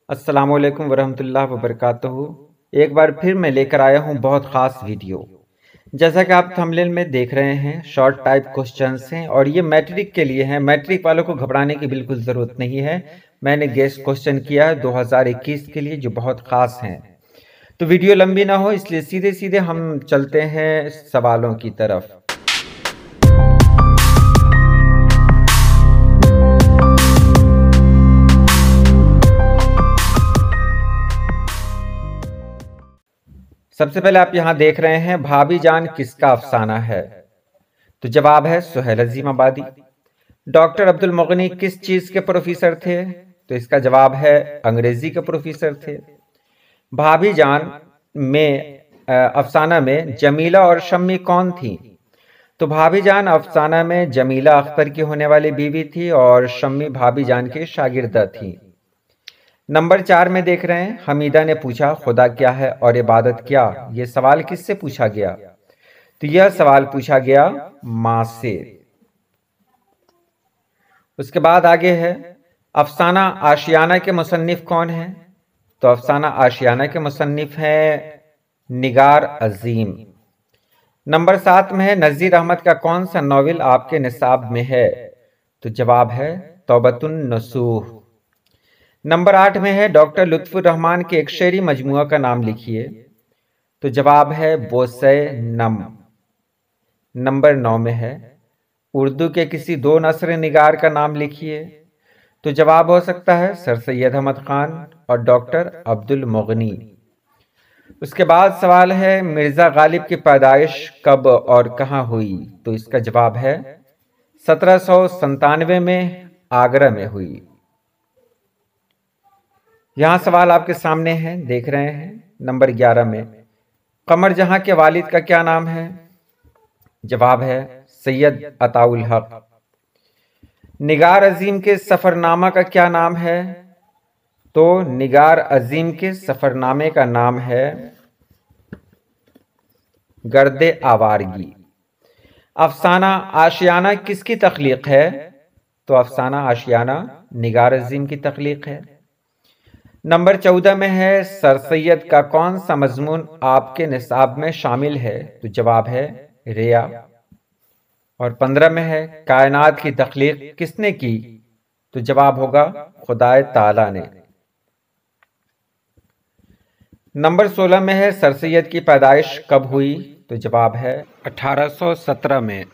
अस्सलामुअलैकुम वरहमतुल्लाह वबरकातुहू। एक बार फिर मैं लेकर आया हूँ बहुत ख़ास वीडियो। जैसा कि आप थंबनेल में देख रहे हैं, शॉर्ट टाइप क्वेश्चंस हैं और ये मैट्रिक के लिए हैं। मैट्रिक वालों को घबराने की बिल्कुल ज़रूरत नहीं है। मैंने गेस्ट क्वेश्चन किया है 2021 के लिए, जो बहुत ख़ास हैं। तो वीडियो लंबी ना हो, इसलिए सीधे सीधे हम चलते हैं सवालों की तरफ। सबसे पहले आप यहाँ देख रहे हैं, भाभी जान किसका अफसाना है? तो जवाब है सुहेल अजीम आबादी। डॉक्टर अब्दुल मुगनी किस चीज के प्रोफेसर थे? तो इसका जवाब है अंग्रेजी के प्रोफेसर थे। भाभी जान में अफसाना में जमीला और शम्मी कौन थी? तो भाभी जान अफसाना में जमीला अख्तर की होने वाली बीवी थी और शम्मी भाभी जान की शागिर्दा थी। नंबर 4 में देख रहे हैं, हमीदा ने पूछा खुदा क्या है और इबादत क्या? ये सवाल किससे पूछा गया? तो यह सवाल पूछा गया मां से। उसके बाद आगे है, अफसाना आशियाना के मुसन्निफ कौन है? तो अफसाना आशियाना के मुसन्निफ हैं निगार अजीम। नंबर 7 में है, नज़ीर अहमद का कौन सा नॉवेल आपके निसाब में है? तो जवाब है तौबतुन नसूह। नंबर 8 में है, डॉक्टर लुत्फुर रहमान के एक शेरी मजमुआ का नाम लिखिए। तो जवाब है बोसे नम। नंबर 9 में है, उर्दू के किसी दो नस्र निगार का नाम लिखिए। तो जवाब हो सकता है सर सैयद अहमद खान और डॉक्टर अब्दुल मुगनी। उसके बाद सवाल है, मिर्जा गालिब की पैदाइश कब और कहाँ हुई? तो इसका जवाब है 1797 में आगरा में हुई। यहां सवाल आपके सामने है, देख रहे हैं। नंबर 11 में, कमर जहां के वालिद का क्या नाम है? जवाब है सैयद अताउल हक। निगार अजीम के सफरनामा का क्या नाम है? तो निगार अजीम के सफरनामे का नाम है गर्दे आवारगी। अफसाना आशियाना किसकी तख्लीक है? तो अफसाना आशियाना निगार अजीम की तख्लीक है। नंबर 14 में है, सर सैयद का कौन सा मजमून आपके निसाब में शामिल है? तो जवाब है रिया। और 15 में है, कायनात की तख्लीक किसने की? तो जवाब होगा खुदाए ताला ने। नंबर 16 में है, सर सैयद की पैदाइश कब हुई? तो जवाब है 1817 में।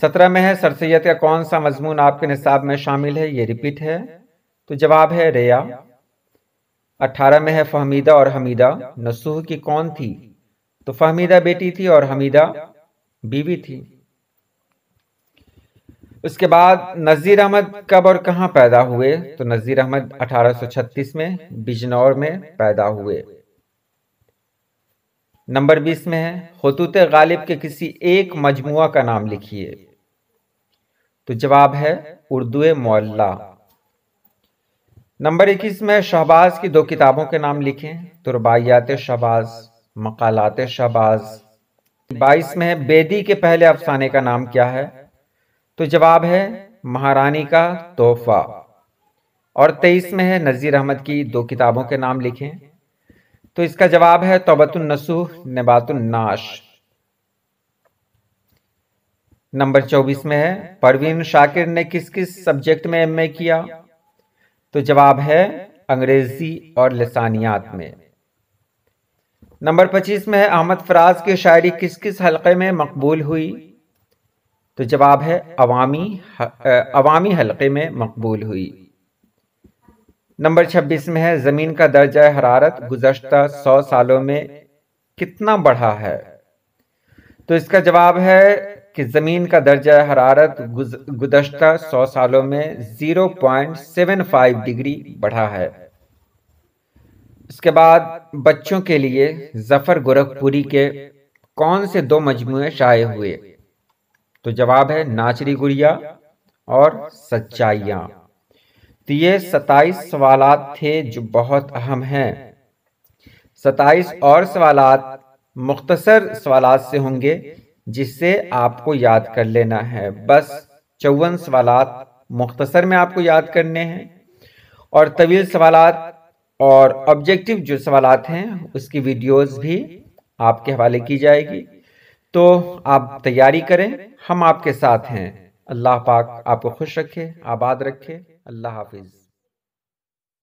17 में है, सर सैयद का कौन सा मजमून आपके निसाब में शामिल है? ये रिपीट है। तो जवाब है रिया। 18 में है, फहमीदा और हमीदा नसूह की कौन थी? तो फहमीदा बेटी थी और हमीदा बीवी थी। उसके बाद नज़ीर अहमद कब और कहां पैदा हुए? तो नज़ीर अहमद 1836 में बिजनौर में पैदा हुए। नंबर 20 में है, खुतूत गालिब के किसी एक मजमुआ का नाम लिखिए। तो जवाब है उर्दू मुअल्ला। नंबर 21 में, शहबाज की दो किताबों के नाम लिखें। तो रुबाइयात शहबाज, मकालात शहबाज। 22 में है, बेदी के पहले अफसाने का नाम क्या है? तो जवाब है महारानी का तोहफा। और 23 में है, नज़ीर अहमद की दो किताबों के नाम लिखें। तो इसका जवाब है तौबतुन नसूह, नबातुन नाश। नंबर 24 में है, परवीन शाकिर ने किस किस सब्जेक्ट में एमए किया? तो जवाब है अंग्रेजी और लिसानियात में। नंबर 25 में है, अहमद फराज की शायरी किस किस हलके में मकबूल हुई? तो जवाब है अवामी हलके में मकबूल हुई। नंबर 26 में है, जमीन का दर्जा हरारत गुज़श्ता 100 सालों में कितना बढ़ा है? तो इसका जवाब है कि जमीन का दर्जा हरारत गुज़श्ता 100 सालों में 0.75 डिग्री बढ़ा है। इसके बाद बच्चों के लिए जफर गोरखपुरी के कौन से दो मजमूए शाये हुए? तो जवाब है नाचरी गुड़िया और सच्चाइयां। तो ये 27 सवालात थे जो बहुत अहम हैं। 27 और सवालात मुख्तसर सवालात से होंगे जिससे आपको याद कर लेना है। बस 54 सवालात मुख्तसर में आपको याद करने हैं और तवील सवालात और ऑब्जेक्टिव जो सवालात हैं उसकी वीडियोस भी आपके हवाले की जाएगी। तो आप तैयारी करें, हम आपके साथ हैं। अल्लाह पाक आपको खुश रखे, आबाद रखे। अल्लाह हाफिज।